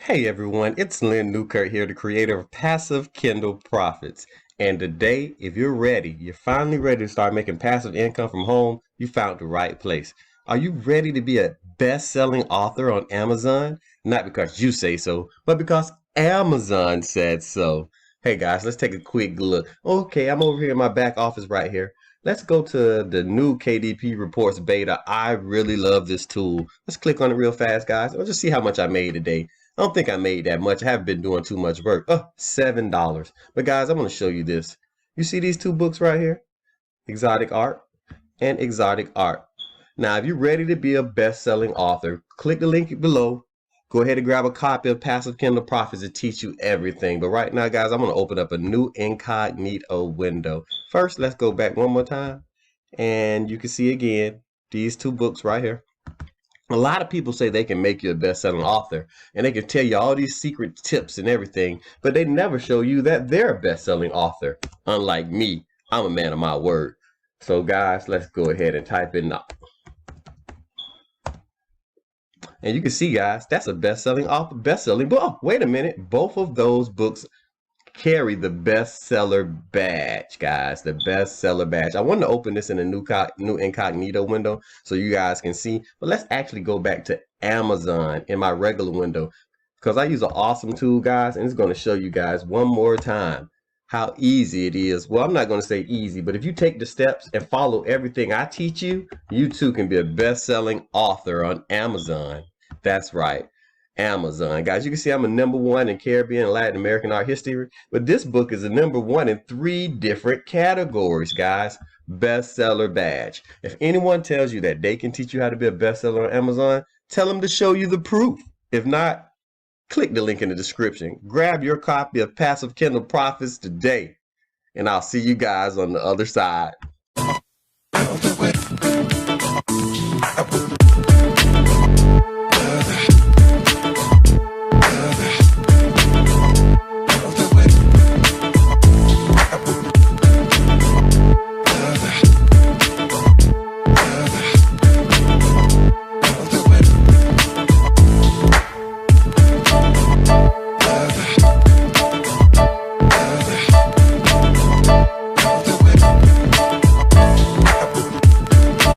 Hey everyone, it's Lynn Newkirk here, the creator of Passive Kindle Profits. And today, if you're ready, you're finally ready to start making passive income from home, you found the right place. Are you ready to be a best-selling author on Amazon? Not because you say so, but because Amazon said so. Hey guys, let's take a quick look. Okay, I'm over here in my back office right here. Let's go to the new KDP Reports beta. I really love this tool. Let's click on it real fast, guys. Let's just see how much I made today. I don't think I made that much. I haven't been doing too much work. Oh, $7. But guys, I'm going to show you this. You see these two books right here? Exotic Art and Exotic Art. Now, if you're ready to be a best-selling author, click the link below. Go ahead and grab a copy of Passive Kindle Profits to teach you everything. But right now, guys, I'm going to open up a new incognito window. First, let's go back one more time. And you can see again, these two books right here. A lot of people say they can make you a best-selling author and they can tell you all these secret tips and everything, but they never show you that they're a best-selling author. Unlike me, I'm a man of my word. So guys, let's go ahead and type in now. And you can see, guys, that's a best-selling author, best-selling book. Oh, wait a minute. Both of those books carry the bestseller badge, guys. The bestseller badge. I wanted to open this in a new incognito window so you guys can see. But let's actually go back to Amazon in my regular window because I use an awesome tool, guys, and it's going to show you guys one more time how easy it is. Well, I'm not going to say easy, but if you take the steps and follow everything I teach you, you too can be a best-selling author on Amazon. That's right. Amazon. Guys, you can see I'm a #1 in Caribbean and Latin American art history, but this book is a #1 in 3 different categories, guys. Bestseller badge. If anyone tells you that they can teach you how to be a bestseller on Amazon, tell them to show you the proof. If not, click the link in the description. Grab your copy of Passive Kindle Profits today, and I'll see you guys on the other side.